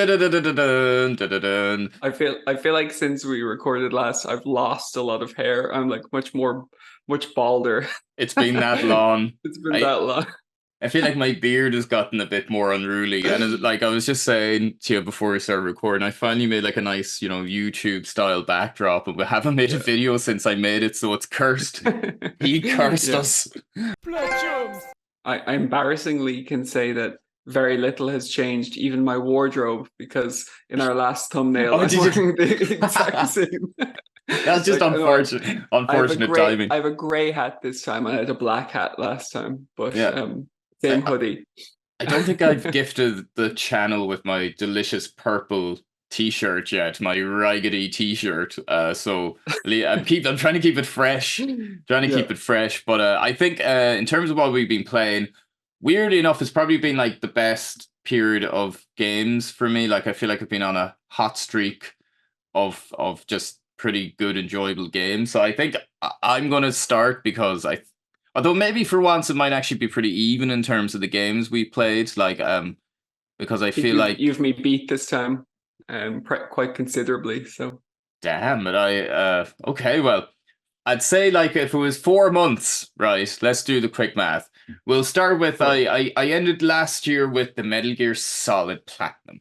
Dun-dun-dun-dun-dun, dun-dun-dun. I feel like since we recorded last, I've lost a lot of hair. I'm like much balder. It's been that long. It's been I that long. I feel like my beard has gotten a bit more unruly, and like I was just saying to you before we started recording, I finally made like a nice, YouTube style backdrop, but we haven't made a Yeah. video since I made it, so it's cursed. He cursed Yeah. us. I embarrassingly can say that very little has changed, even my wardrobe, because in our last thumbnail, Oh, I'm did you? wearing the exact same. That's just Like, I know unfortunate. I have Unfortunate timing. I have a grey hat this time. I had a black hat last time, but Yeah. same I, hoodie. I don't think I've gifted the channel with my delicious purple t-shirt yet, my raggedy t-shirt. So I'm trying to keep it fresh, trying to Yeah. keep it fresh. But I think in terms of what we've been playing, weirdly enough, it's probably been like the best period of games for me. Like I feel like I've been on a hot streak of just pretty good, enjoyable games. So I think I'm gonna start because although maybe for once it might actually be pretty even in terms of the games we played. Like because I I think feel like you've me beat this time, quite considerably. So damn it, okay, well. I'd say like if it was 4 months, right? Let's do the quick math. We'll start with cool. I ended last year with the Metal Gear Solid Platinum,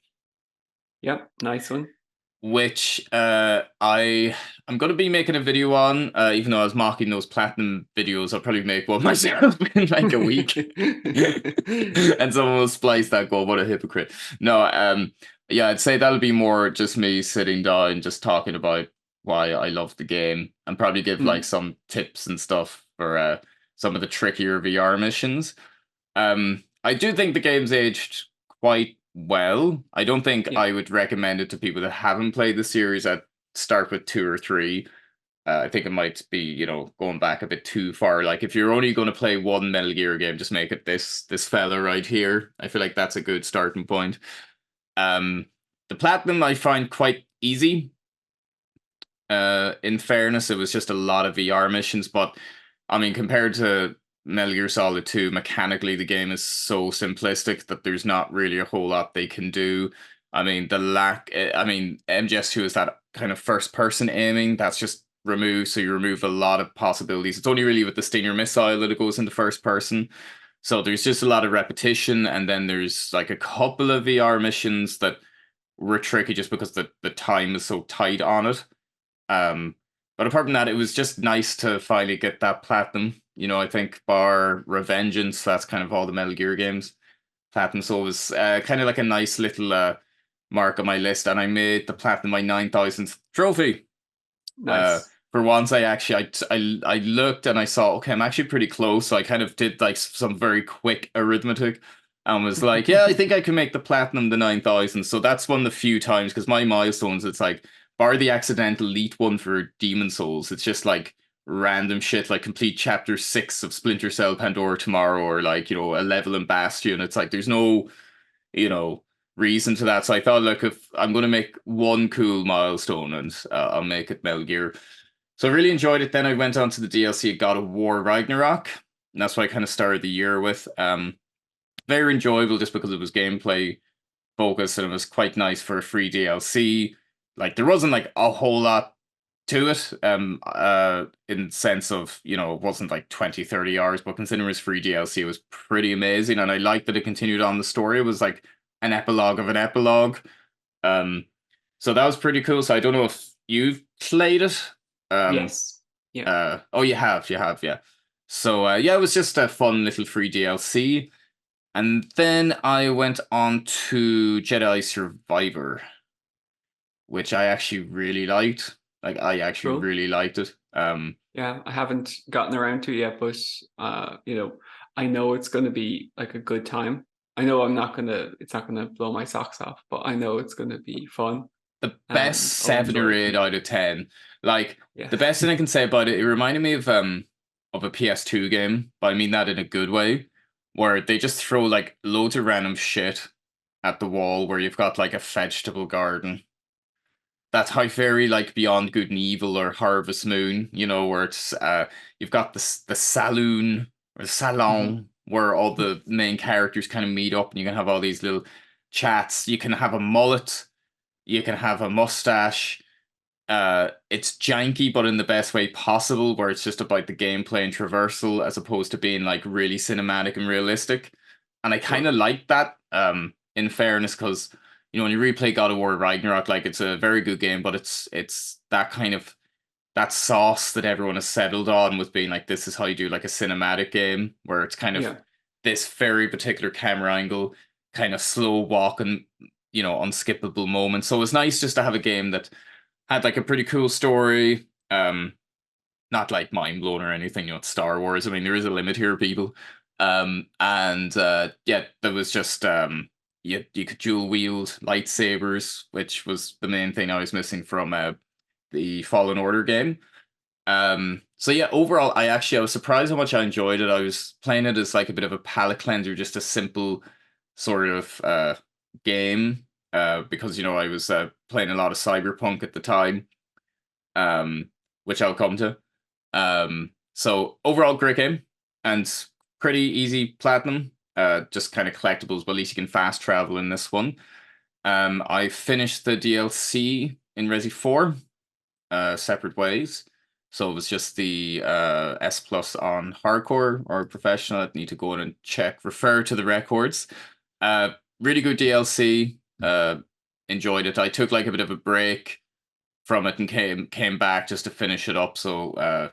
Yep, nice one. which I'm gonna be making a video on. Even though I was mocking those platinum videos, I'll probably make one myself in like a week, and someone will splice that. Go, what a hypocrite! No, yeah, I'd say that'll be more just me sitting down, just talking about why I love the game, and probably give like Mm, some tips and stuff for some of the trickier VR missions. I do think the game's aged quite well. I don't think yeah, I would recommend it to people that haven't played the series. I'd start with 2 or 3. I think it might be, going back a bit too far. Like if you're only going to play one Metal Gear game, just make it this fella right here. I feel like that's a good starting point. Um, the Platinum I find quite easy. In fairness, it was just a lot of VR missions, but I mean, compared to Metal Gear Solid 2, mechanically the game is so simplistic that there's not really a whole lot they can do. I mean, MGS2 is that kind of first person aiming that's just removed, so you remove a lot of possibilities. It's only really with the Stinger missile that it goes into first person. So there's just a lot of repetition, and then there's like a couple of VR missions that were tricky just because the time is so tight on it. Um, but apart from that, it was just nice to finally get that platinum. I think bar Revengeance, that's kind of all the Metal Gear games. Platinum, so it was kind of like a nice little mark on my list, and I made the platinum my 9,000th trophy. Uh, nice. for once, I looked and I saw, okay, I'm actually pretty close. So I kind of did like some very quick arithmetic and was like, yeah, I think I can make the platinum the 9,000. So that's one of the few times because my milestones, it's like bar the accidental elite one for Demon Souls. It's just like random shit like complete chapter 6 of Splinter Cell Pandora tomorrow, or like a level in Bastion. It's like there's no you know reason to that. So I thought, look, if I'm going to make one cool milestone, and I'll make it Metal Gear. So I really enjoyed it. Then I went on to the DLC God of War Ragnarok, and that's what I kind of started the year with. Very enjoyable just because it was gameplay focused and it was quite nice for a free DLC. Like there wasn't like a whole lot to it, in the sense of, it wasn't like 20, 30 hours, but considering it was free DLC, it was pretty amazing. And I liked that it continued on the story. It was like an epilogue of an epilogue. Um, so that was pretty cool. So I don't know if you've played it. Um, Yes. Yeah. oh, you have, yeah. So yeah, it was just a fun little free DLC. And then I went on to Jedi Survivor, which I actually really liked. Like I actually Cool. really liked it. Yeah, I haven't gotten around to it yet, but I know it's going to be like a good time. I know it's not gonna blow my socks off, but I know it's going to be fun The best and I'll 7 or enjoy it. 8 out of 10. Like Yeah. the best thing I can say about it, it reminded me of a PS2 game, but I mean that in a good way, where they just throw like loads of random shit at the wall where you've got like a vegetable garden. That's how very like Beyond Good and Evil or Harvest Moon, where it's you've got the saloon or the Mhm. salon where all the main characters kind of meet up, and you can have all these little chats. You can have a mullet, you can have a mustache. It's janky, but in the best way possible, where it's just about the gameplay and traversal as opposed to being like really cinematic and realistic. And I kind Sure. of like that, in fairness, because when you replay God of War Ragnarok, like it's a very good game, but it's that kind of that sauce that everyone has settled on with being like this is how you do like a cinematic game, where it's kind of Yeah. this very particular camera angle, kind of slow walk and unskippable moments. So it was nice just to have a game that had like a pretty cool story. Not like mind blown or anything. It's Star Wars. I mean, there is a limit here, people. And yeah, there was just you could dual wield lightsabers, which was the main thing I was missing from the Fallen Order game. So yeah, overall, I was surprised how much I enjoyed it. I was playing it as like a bit of a palate cleanser, just a simple sort of game. Because I was playing a lot of Cyberpunk at the time, um, which I'll come to. So overall, great game and pretty easy platinum. Just kind of collectibles, but at least you can fast travel in this one. I finished the DLC in Resi 4, separate ways. So it was just the S plus on hardcore or professional. I'd need to go in and check, refer to the records. Uh, really good DLC. Enjoyed it. I took like a bit of a break from it and came back just to finish it up. So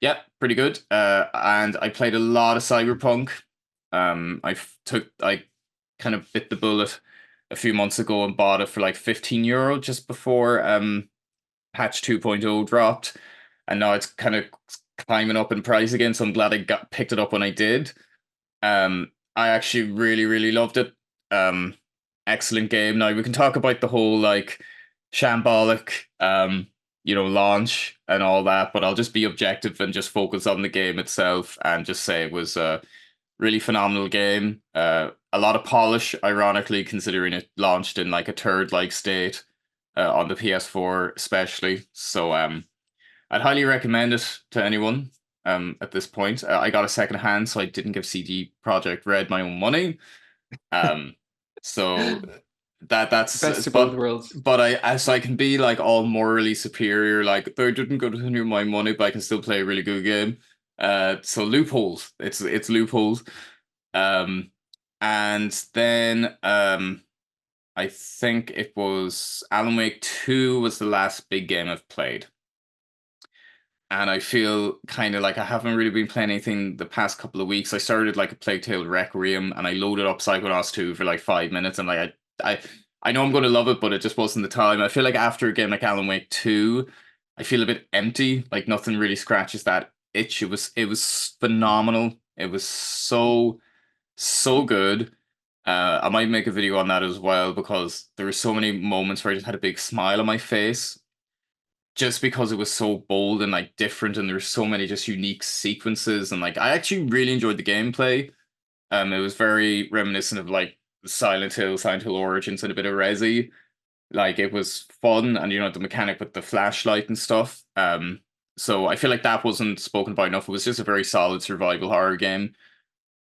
yeah, pretty good. And I played a lot of Cyberpunk. I kind of bit the bullet a few months ago and bought it for like €15 just before patch 2.0 dropped, and now it's kind of climbing up in price again. So I'm glad I got picked it up when I did. I actually really really loved it. Um, Excellent game. Now we can talk about the whole like shambolic launch and all that, but I'll just be objective and just focus on the game itself and just say it was a really phenomenal game. A lot of polish, ironically, considering it launched in like a turd like state on the PS4 especially. So I'd highly recommend it to anyone at this point. I got a second hand, so I didn't give CD Projekt Red my own money. Um, so that's Best of both but worlds. I can be like all morally superior, like they didn't go to my money, but I can still play a really good game. So loopholes. It's loopholes. Um, and then I think it was Alan Wake 2 was the last big game I've played. And I feel kind of like I haven't really been playing anything the past couple of weeks. I started like a Plague Tale Requiem and I loaded up Psychonauts 2 for like 5 minutes and like I know I'm gonna love it, but it just wasn't the time. I feel like after a game like Alan Wake 2, I feel a bit empty. Like nothing really scratches that itch. It was phenomenal. It was so good. I might make a video on that as well because there were so many moments where I just had a big smile on my face just because it was so bold and like different and there were so many just unique sequences and like I actually really enjoyed the gameplay. It was very reminiscent of like Silent Hill Origins and a bit of Resi. Like it was fun and the mechanic with the flashlight and stuff. So I feel like that wasn't spoken about enough. It was just a very solid survival horror game.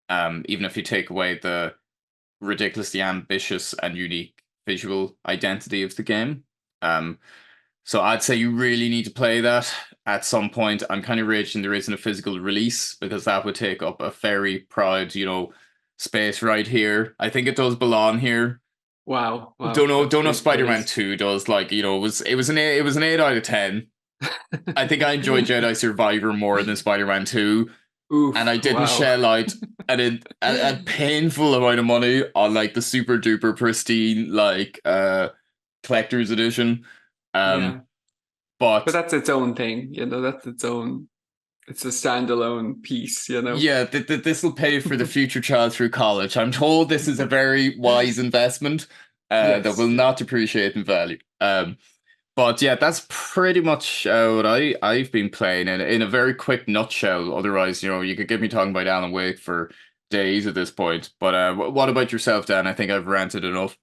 Even if you take away the ridiculously ambitious and unique visual identity of the game. Um, so I'd say you really need to play that at some point. I'm kind of raging there isn't a physical release because that would take up a very proud, space right here. I think it does belong here. Wow, Don't wow, know, that's don't know. big Spider-Man praise. 2 does like it was an 8 out of 10. I think I enjoyed Jedi Survivor more than Spider-Man 2, and I Oof, didn't wow. shell out a painful amount of money on like the super duper pristine like collector's edition. Um, Yeah, but but that's its own thing, that's its own, it's a standalone piece. yeah, this will pay for the future child through college. I'm told this is a very wise investment that will Yes, not depreciate in value. But yeah, that's pretty much what I've been playing in a very quick nutshell. Otherwise, you could get me talking about Alan Wake for days at this point. But what about yourself, Dan? I think I've ranted enough.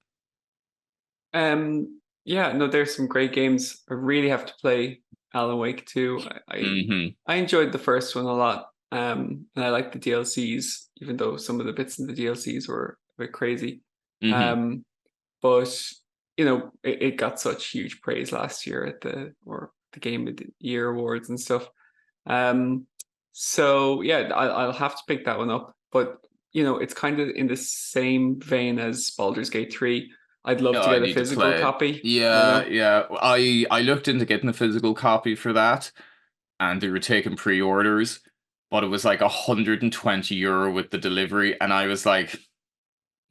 yeah, no, there's some great games. I really have to play Alan Wake 2. Hmm. I enjoyed the first one a lot. And I like the DLCs, even though some of the bits in the DLCs were a bit crazy. Hmm. Um, but it got such huge praise last year at the Game of the Year awards and stuff. So yeah, I'll have to pick that one up. But it's kind of in the same vein as Baldur's Gate 3. I'd love to Oh, I get a need to physical play it. copy. Yeah, yeah. I looked into getting a physical copy for that, and they were taking pre-orders, but it was like 120 € with the delivery, and I was like,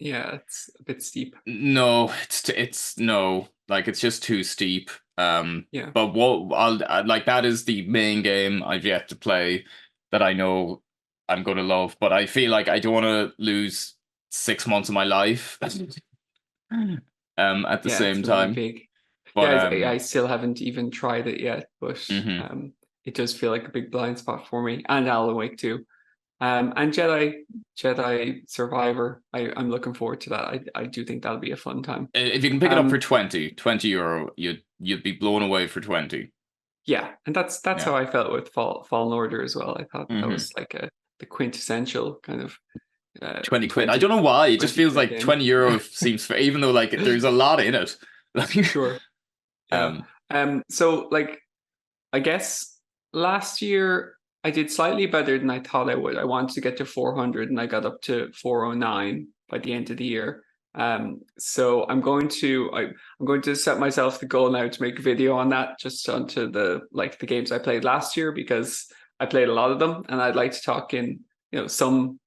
Yeah, it's a bit steep. no, it's no, like it's just too steep. Yeah, But like that is the main game I've yet to play that I know I'm gonna love, but I feel like I don't want to lose 6 months of my life at the yeah, it's same going to be time. big. But Yeah, I still haven't even tried it yet, but mhm. it does feel like a big blind spot for me. And Alan Wake too. And Jedi Survivor. I'm looking forward to that. I do think that'll be a fun time. If you can pick it up for Um, 20 €, you'd be blown away for 20. yeah, and that's Yeah. how I felt with Fallen Order as well. I thought that Hmm. was like the quintessential kind of 20 quid. I don't 20 know why. It just 20 feels quid like game. 20 € seems fair, even though like there's a lot in it. Like, Sure. Yeah. um, So like I guess last year I did slightly better than I thought I would. I wanted to get to 400 and I got up to 409 by the end of the year. So I'm going to set myself the goal now to make a video on that, just onto the games I played last year, because I played a lot of them and I'd like to talk in some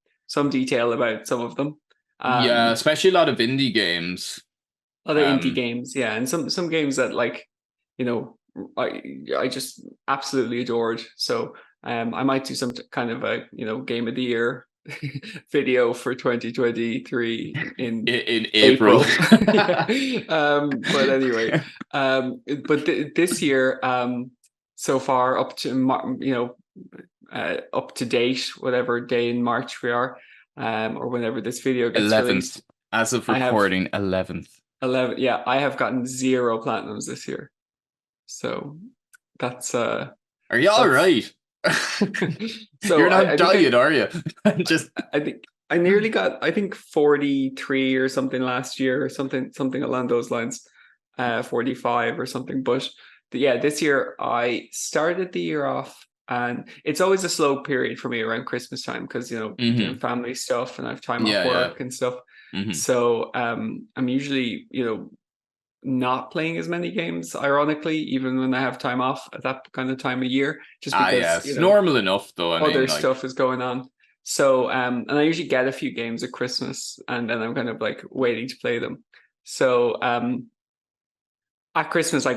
detail about some of them. yeah, Um, especially a lot of indie games. Other indie Um, games, yeah, and some games that you know I just absolutely adored. So I might do some kind of a game of the year video for 2023 in in April. April. Yeah. But anyway, but this year, so far up to up to date, whatever day in March we are, or whenever this video gets 11th. released, As of I have recording, 11th. 11. Yeah, I have gotten 0 platinums this year. So that's Are you all that's right? You're so not I think dying, are you? Just I think I nearly got, I think, 43 or something last year, or something along those lines. 45 or something. But yeah, this year I started the year off, and it's always a slow period for me around Christmas time because doing hmm. family stuff and I have time off Yeah, yeah. work and stuff. Hmm. So I'm usually not playing as many games, ironically, even when I have time off at that kind of time of year, just Ah, because yes. Normal enough, though. I other mean, like, stuff is going on. So and I usually get a few games at Christmas, and then I'm kind of like waiting to play them. So at Christmas I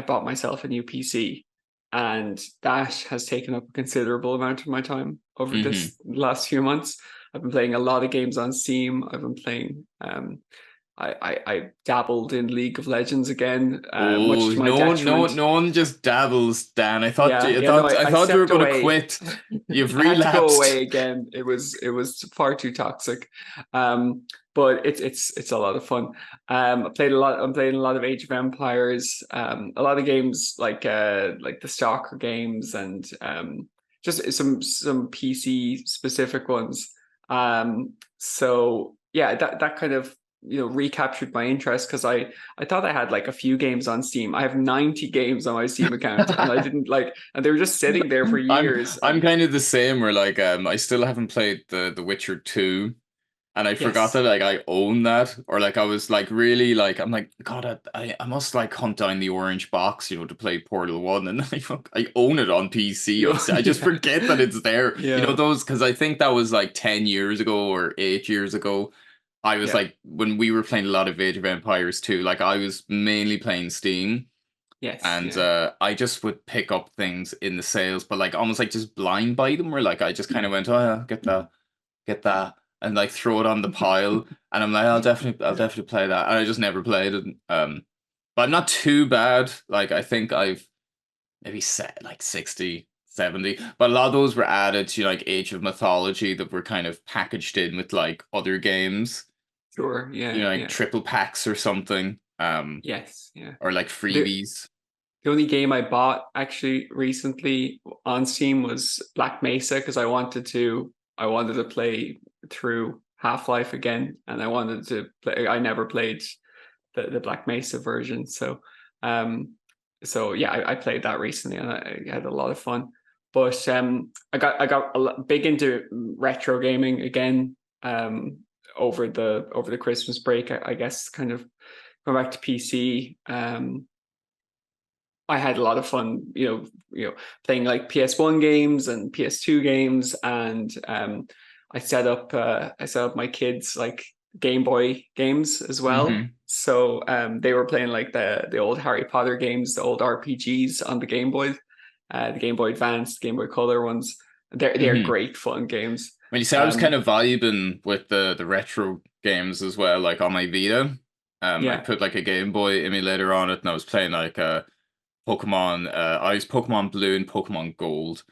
bought myself a new PC, and that has taken up a considerable amount of my time over hmm. this last few months. I've been playing a lot of games on Steam. I've been playing I dabbled in League of Legends again, much Oh, to my no, detriment. no one just dabbles, Dan. Yeah, yeah, no, I I thought you were stepped going to away. quit. You've I had to go relapsed. away again. It was far too toxic. Um, but it's a lot of fun. I'm playing a lot of Age of Empires, a lot of games like the Stalker games, and just some PC specific ones. So yeah, that kind of recaptured my interest, because I thought I had like a few games on Steam. I have 90 games on my Steam account, and I didn't and they were just sitting there for I'm years. I'm And kind of the same. Where like I still haven't played the Witcher 2, and I forgot that yes, like I own that, or like I was like really like I'm like God, I must like hunt down the orange box, to play Portal 1, and I own it on PC. I just yeah, forget that it's there. yeah, Those, because I think that was like 10 years ago or 8 years ago. I was yeah, like, when we were playing a lot of Age of Empires 2, like I was mainly playing Steam, yes, and yeah, I just would pick up things in the sales, but like almost like just blind buy them, where like I just kind of went, oh yeah, get that, and like throw it on the pile, and I'm like, I'll definitely play that, and I just never played it. But I'm not too bad. Like I think I've maybe set like 60, 70, but a lot of those were added to like Age of Mythology, that were kind of packaged in with like other games, sure, yeah, like yeah, triple packs or something, yes, yeah. or like The freebies. the only game I bought actually recently on Steam was Black Mesa, because I wanted to play through Half-Life again, and I wanted to play. I never played the Black Mesa version, um, so yeah, I played that recently, and I had a lot of fun. But I got big into retro gaming again over the Christmas break. I guess kind of going back to PC. I had a lot of fun, playing like PS1 games and PS2 games, and I set up my kids like Game Boy games as well. Mm-hmm. So they were playing like the old Harry Potter games, the old RPGs on the Game Boy, the Game Boy Advance, Game Boy Color ones. They're Mm-hmm. great fun games. When you say I was kind Um, of vibing with the retro games as well, like on my Vita. I yeah, put like a Game Boy emulator on it, and I was playing like Pokemon. I was Pokemon Blue and Pokemon Gold.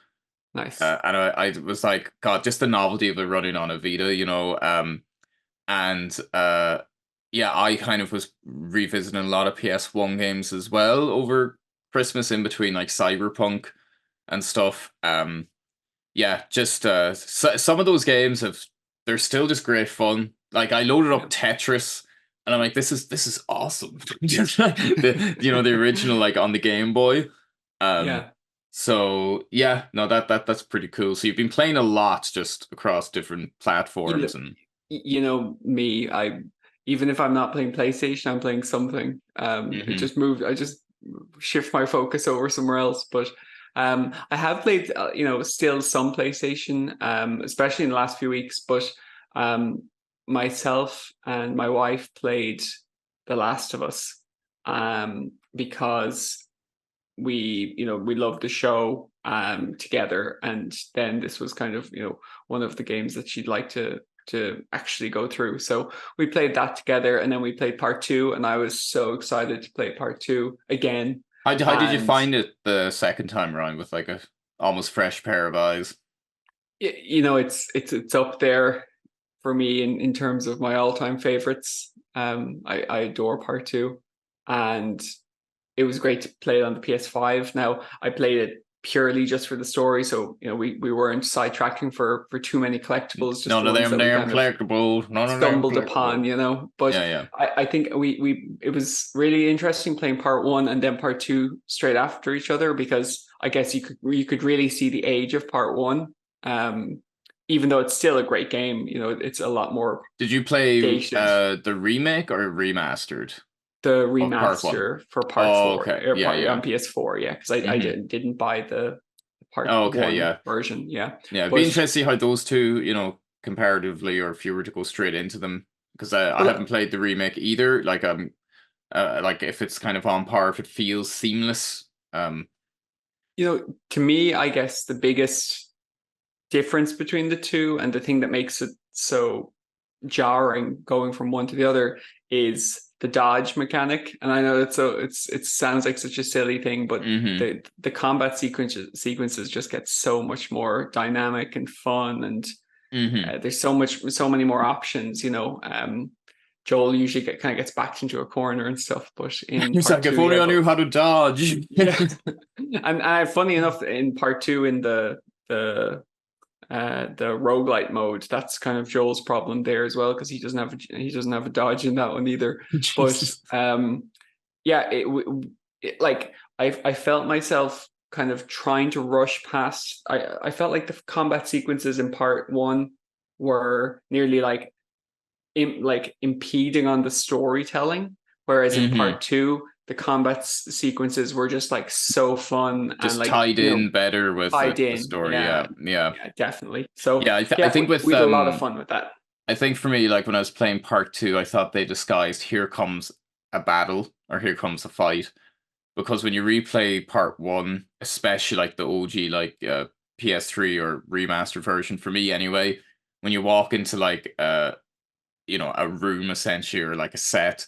nice. And I was like, God, just the novelty of it running on a Vita, and yeah, I kind of was revisiting a lot of PS1 games as well over Christmas in between like Cyberpunk and stuff. Yeah, just some of those games they're still just great fun. Like I loaded Yeah, up Tetris and I'm like, this is awesome. Just like the original like on the Game Boy. Um yeah. so yeah, no that's pretty cool. So you've been playing a lot just across different You know, platforms and you know me. I even if I'm not playing PlayStation, I'm playing something. It hmm just moved. I just shift my focus over somewhere else. But I have played, still some PlayStation, especially in the last few weeks. But um, myself and my wife played The Last of Us, because we loved the show together, and then this was kind of one of the games that she'd like to actually go through. So we played that together, and then we played part two, and I was so excited to play part two again. how did you And find it the second time around with like a almost fresh pair of eyes? it's up there for me in terms of my all-time favorites. I adore part two, and it was great to play it on the PS5. Now I played it purely just for the story, so we weren't sidetracking for too many collectibles, just the None of ones them that we damn kind of collectibles. None of them stumbled collectibles. upon, But Yeah, yeah. I think we it was really interesting playing part one and then part two straight after each other, because I guess you could really see the age of part one. Um, Even though it's still a great game, it's a lot more Did you play dated. the remake or remastered The of part one? remaster for part Oh, four, okay. or Yeah, part on yeah. PS4, yeah, because I Mm-hmm. didn't buy the part Oh, okay, one yeah. version, yeah. Yeah, it'd be But interesting to see how those two, comparatively, or if you were to go straight into them, because I well, haven't played the remake either. Like if it's kind of on par, if it feels seamless. to me, I guess the biggest difference between the two, and the thing that makes it so jarring going from one to the other, is the dodge mechanic. And I know it sounds like such a silly thing, but Mm-hmm. the combat sequences just get so much more dynamic and fun, and Mm-hmm. there's so many more options. Joel usually kind of gets backed into a corner and stuff, but in He's part like, if two, you only I have knew how to dodge. yeah. And funny enough, in part two, in the the roguelite mode, that's kind of Joel's problem there as well, because he doesn't have a dodge in that one either. But Jesus. yeah, like I felt myself kind of trying to rush past. I felt like the combat sequences in part one were nearly like impeding on the storytelling, whereas in Mm-hmm. part two the combat sequences were just like so fun and Just like tied in better with tied the in. story. Yeah, Yeah, yeah, yeah, definitely. So yeah. I yeah, think with we had a lot of fun with that. I think for me, like when I was playing part two, I thought they disguised "Here comes a battle" or "Here comes a fight," because when you replay part one, especially like the OG, like PS3 or remastered version, for me anyway, when you walk into like a room essentially, or like a set,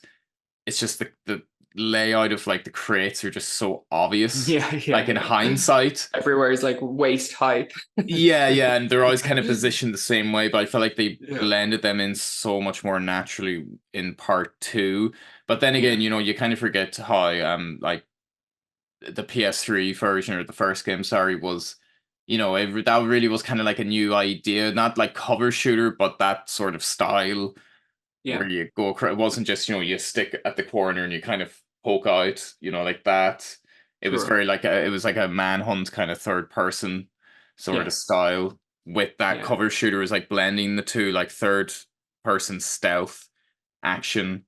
it's just the layout of like the crates are just so obvious. Yeah, yeah, Like in yeah. hindsight, Everywhere is like waist height. yeah, yeah, and they're always kind of positioned the same way, but I feel like they Yeah, blended them in so much more naturally in part two. But then yeah, again, you kind of forget how like the PS3 version, or the first game, sorry, was that really was kind of like a new idea, not like cover shooter, but that sort of style where Yeah, you go across. It wasn't just, you stick at the corner and you kind of poke out, like that. It was sure. very like it was like a manhunt kind of third person sort of Yeah, style with that yeah, cover shooter is like blending the two, like third person stealth action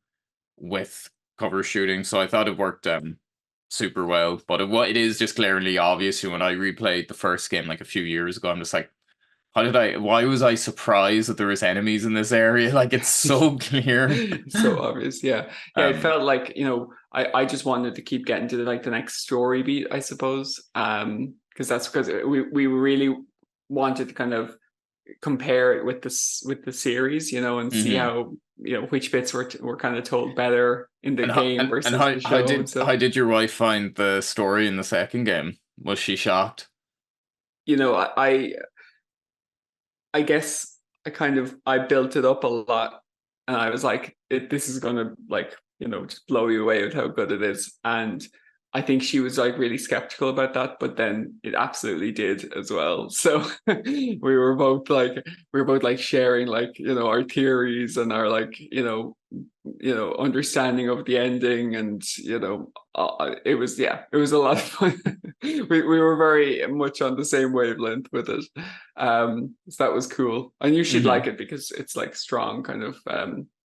with cover shooting. So I thought it worked super well. But what it is just glaringly obvious. When I replayed the first game like a few years ago, I'm just like, why was I surprised that there was enemies in this area? Like it's so clear. so obvious. Yeah, yeah. It um felt like I just wanted to keep getting to like the next story beat, I suppose. Because that's because we really wanted to kind of compare it with this with the series, and see mhm. how which bits were kind of told better in the And how game and versus how the how show and did stuff. how did your wife find the story in the second game? Was she shocked? You know, I guess I built it up a lot, and I was like, this is gonna like just blow you away with how good it is. And I think she was like really skeptical about that, but then it absolutely did as well. So we were both like sharing like our theories and our like understanding of the ending, and it was, yeah, it was a lot of fun. We were very much on the same wavelength with it. So that was cool, and you should Mm-hmm. like it because it's like strong kind of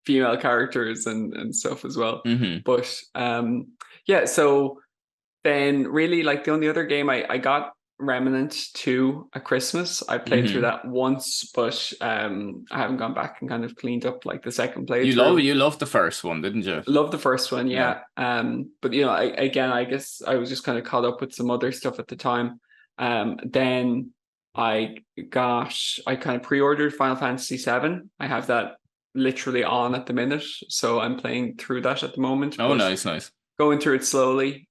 female characters and stuff as well. Mm-hmm. But yeah, so then really like the only other game I got Remnant 2 at Christmas. I played through Mm-hmm. that once, but I haven't gone back and kind of cleaned up like the second You love playthrough. you loved the first one, didn't you? Love the first one, Yeah. yeah. But again, I guess I was just kind of caught up with some other stuff at the time. Then I I kind of pre-ordered Final Fantasy VII. I have that literally on at the minute, so I'm playing through that at the moment, Oh, but nice, nice. going through it slowly.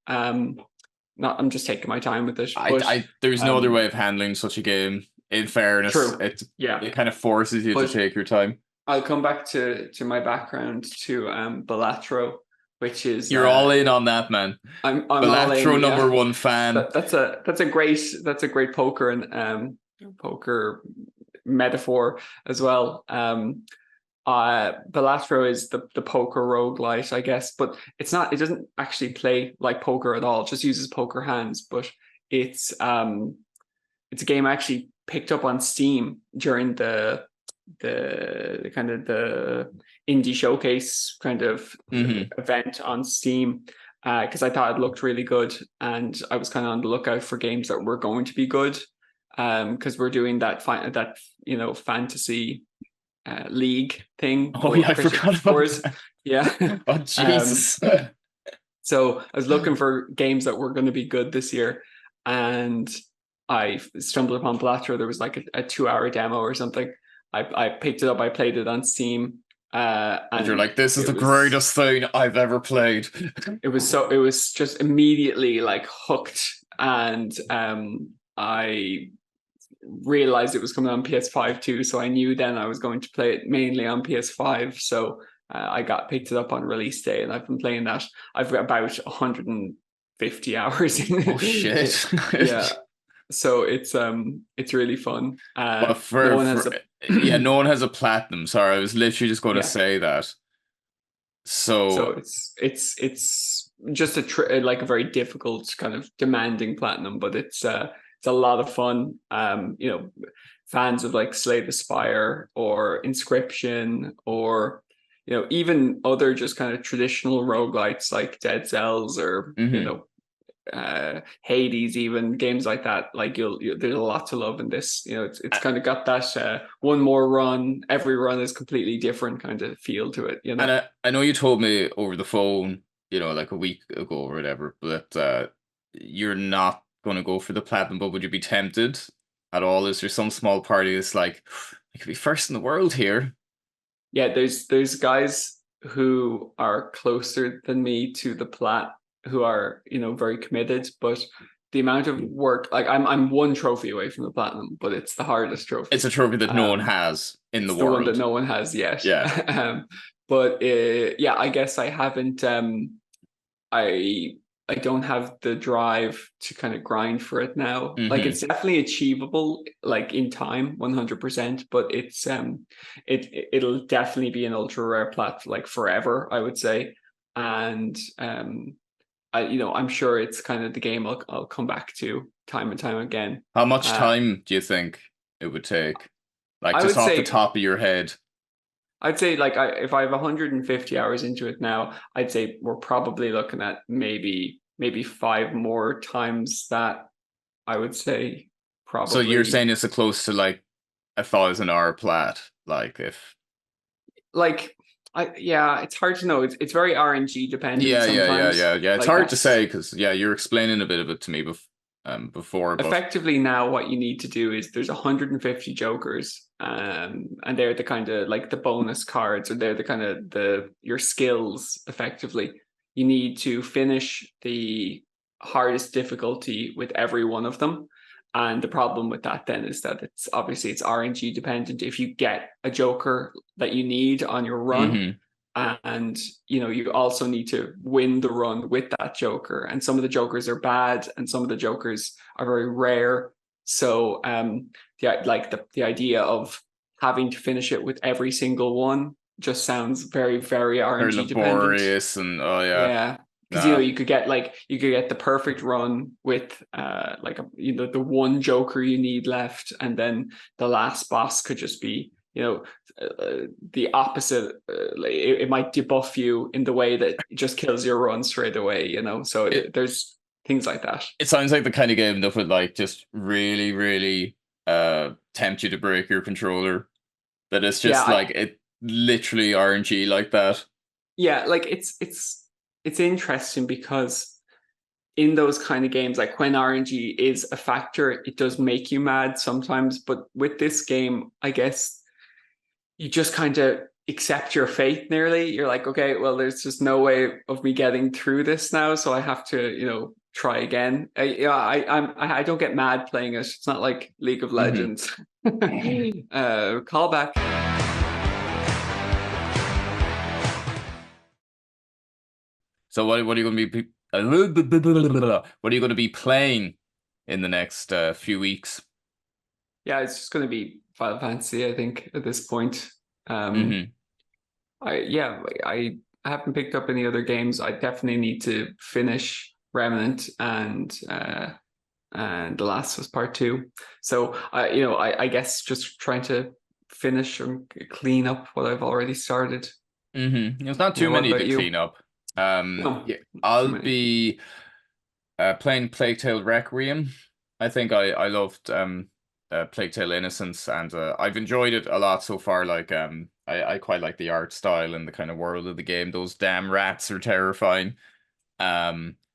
Not I'm just taking my time with it, but There's no other um, way of handling such a game. In fairness, true, yeah. it kind of forces you to But take your time. I'll come back to my background to Balatro, which is You're all in on that, man. I'm all in, Balatro yeah. number one fan. That's a great poker and poker metaphor as well. Balatro is the poker roguelite, I guess, but it doesn't actually play like poker at all. It just uses poker hands, but it's um it's a game I actually picked up on Steam during the kind of the indie showcase kind of Mm-hmm. event on Steam, because I thought it looked really good, and I was kind of on the lookout for games that were going to be good, because we're doing that fantasy league thing Oh yeah, with I cricket forgot about scores. that. Yeah. Oh um, Jesus. so I was looking for games that were going to be good this year, and I stumbled upon Blatcher. There was like a 2 hour demo or something. I picked it up. I played it on Steam, And you're and like, this is it the was greatest thing I've ever played. it was just immediately like hooked, and I realized it was coming on PS5 too, so I knew then I was going to play it mainly on PS5. So I picked it up on release day, and I've been playing that. I've got about 150 hours in Oh shit. it. Yeah, so it's really fun. Well, No one has a yeah, no one has a platinum. Sorry, I was literally just going to yeah. say that. So So, it's just like a very difficult kind of demanding platinum, but it's a lot of fun. Fans of like Slay the Spire or Inscription, or even other just kind of traditional roguelites like Dead Cells, or hmm Hades, even games like that. Like there's a lot to love in this. It's and kind of got that one more run. Every run is completely different kind of feel to it. I know you told me over the phone, like a week ago or whatever, but you're not going to go for the platinum. But would you be tempted at all? Is there some small party that's like, I could be first in the world here? Yeah, there's guys who are closer than me to the plat, who are very committed, but the amount of work, like I'm one trophy away from the platinum, but it's the hardest It's trophy. a trophy that no one um has in the it's the one that world. no one has yet. Yeah. But yeah, I guess I haven't I I don't have the drive to kind of grind for it now. Like Hmm. it's definitely achievable, like in time, 100%, but it'll definitely be an ultra rare plat like forever, I would say. And I'm sure it's kind of the game I'll come back to time and time again. How much Uh, time do you think it would take? Like I just would off the say top of your head. I'd say like if I have 150 hours into it now, I'd say we're probably looking at maybe five more times that. I would say So you're probably saying it's a close to like 1,000 hour plat, like if like yeah, it's hard to know. It's very RNG dependent sometimes. yeah. It's Like hard to that's say because yeah, you're explaining a bit of it to me before, but effectively now what you need to do is there's 150 jokers, and they're the kind of like the bonus cards, or they're the kind of the your skills effectively. You need to finish the hardest difficulty with every one of them. And the problem with that then is that it's RNG dependent. If you get a joker that you need on your run, hmm. and you also need to win the run with that joker, and some of the jokers are bad and some of the jokers are very rare. So the idea of having to finish it with every single one just sounds very, very Very RNG dependent. laborious and oh yeah, Yeah, because nah. you could get the perfect run with the one joker you need left, and then the last boss could just be the opposite. It might debuff you in the way that it just kills your run straight away. So It there's things like that. it sounds like the kind of game that would like just really, really tempt you to break your controller. That it's Yeah, just like it literally RNG like that. yeah, like it's interesting because in those kind of games, like when RNG is a factor, it does make you mad sometimes. But with this game, I guess you just kind of accept your fate nearly. You're like, okay, well, there's just no way of me getting through this now, so I have to, try again. I don't get mad playing it. It's not like League of Hmm. Legends. Callback. So what are you going to be what are you going to be playing in the next few weeks? Yeah, it's just going to be Final Fantasy, I think, at this point. Um, Hmm. I haven't picked up any other games. I definitely need to finish Remnant and The Last of Us Part Two. So I guess just trying to finish and clean up what I've already started. There's not Yeah, too what many to about clean you? up. No, Yeah, not too I'll many. be playing Plague Tale Requiem. I think I loved Plague Tale Innocence, and I've enjoyed it a lot so far. Like I quite like the art style and the kind of world of the game. Those damn rats are terrifying.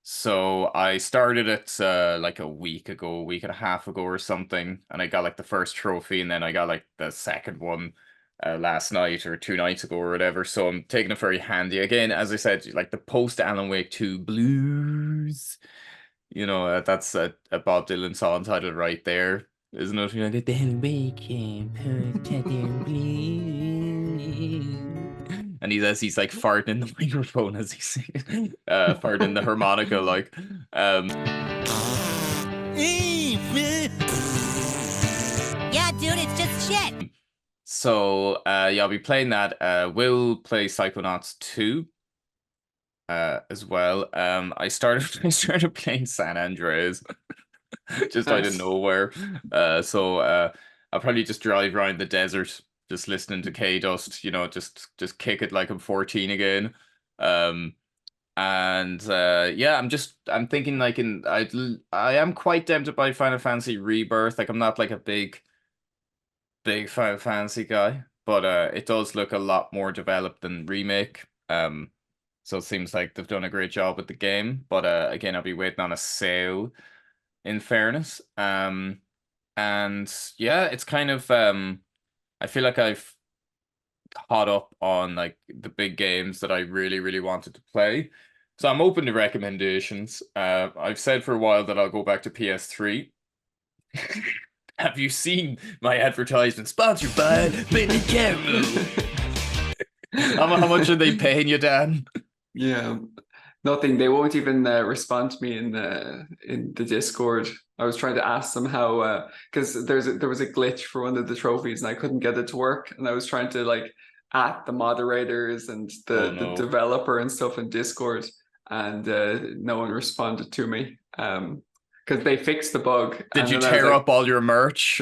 So I started it like a week ago, a week and a half ago or something, and I got like the first trophy, and then I got like the second one last night or 2 nights ago or whatever. So I'm taking it very handy. Again, as I said, like the post Alan Wake 2 blues. That's a Bob Dylan song title right there, isn't it? The Alan Wake post blues. And he's like farting in the microphone as he's singing, farting in the harmonica, like, Yeah, dude, it's just shit. so, yeah, I'll be playing that. We'll play Psychonauts 2, as well. I started playing San Andreas, just out of Nice. nowhere. So, I'll probably just drive around the desert, just listening to K Dust, just kick it like I'm 14 again. Um, And yeah, I'm thinking like I am quite tempted by Final Fantasy Rebirth. Like I'm not like a big Final Fantasy guy, but it does look a lot more developed than Remake. So it seems like they've done a great job with the game. But again, I'll be waiting on a sale, in fairness. And yeah, it's kind of I feel like I've caught up on like the big games that I really, really wanted to play. So I'm open to recommendations. I've said for a while that I'll go back to PS3. Have you seen my advertisement sponsored by Billy Carroll? How much are they paying you, Dan? Yeah. Nothing. They won't even respond to me in the Discord. I was trying to ask them how because there was a glitch for one of the trophies and I couldn't get it to work. And I was trying to like at the moderators and Oh the no. developer and stuff in Discord, and no one responded to me. Because they fixed the bug, Did and you then I was tear like, up all your merch?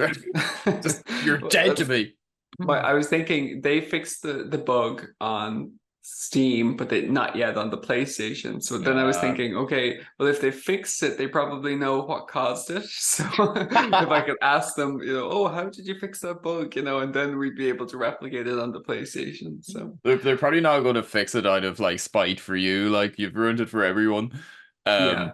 Just you're dead to that's me. I was thinking they fixed the bug on Steam, but not yet on the PlayStation. So then I was Uh, thinking, okay, well, if they fixed it, they probably know what caused it. So if I could ask them, oh, how did you fix that bug? And then we'd be able to replicate it on the PlayStation. So they're probably not going to fix it out of like spite for you. Like you've ruined it for everyone. yeah,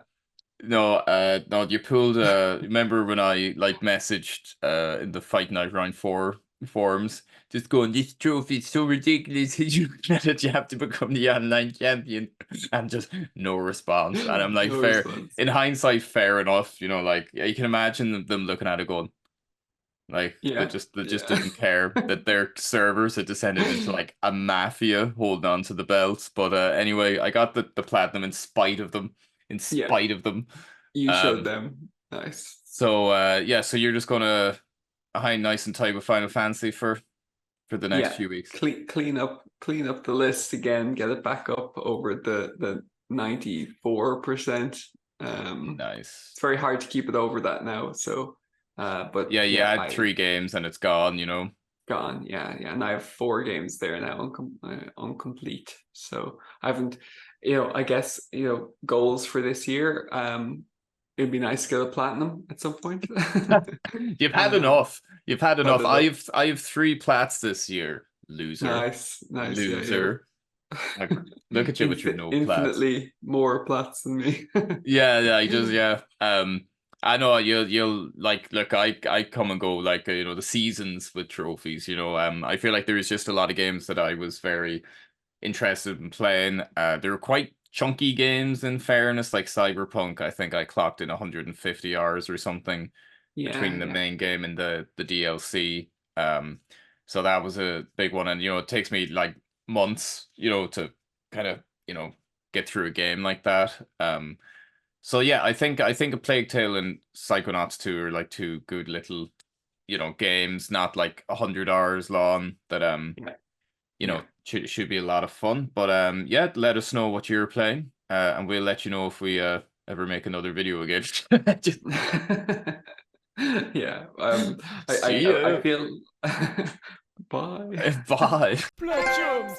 No, you pulled remember when I like messaged in the Fight Night Round 4 forums, just going, this trophy is so ridiculous, you that you have to become the online champion, and just no response. And I'm like, no fair, response. in hindsight, fair enough, like you can imagine them looking at it going, like Yeah, they just yeah, didn't care that their servers had descended into like a mafia holding on to the belts. But anyway, I got the platinum in spite of them. In yeah. spite of them. You showed Um them. Nice. so yeah, so you're just gonna hang nice and tight with Final Fantasy for the next Yeah, few weeks. clean up the list again, get it back up over the 94%. Nice. It's very hard to keep it over that now. So but Yeah, you yeah, add I 3 games and it's gone. gone. Yeah, yeah. And I have 4 games there now incomplete. So I haven't, I guess, goals for this year. It'd be nice to get a platinum at some point. You've had um enough. You've had had enough. enough. I have 3 plats this year. Loser. Nice. Yeah, Loser. Like, look at you with your no plats. Infinitely more plats than me. Yeah, yeah. I know you'll like look. I come and go like the seasons with trophies. I feel like there was just a lot of games that I was very interested in playing. They were quite chunky games in fairness, like Cyberpunk. I think I clocked in 150 hours or something Yeah, between the yeah, main game and the DLC. Um, so that was a big one, and it takes me like months, to kind of get through a game like that. So yeah, I think a Plague Tale and Psychonauts 2 are like 2 good little games, not like 100 hours long that yeah, yeah. should be a lot of fun. But yeah, let us know what you're playing, and we'll let you know if we ever make another video again. Just Yeah. see I ya. feel. Bye. Bye. Platchums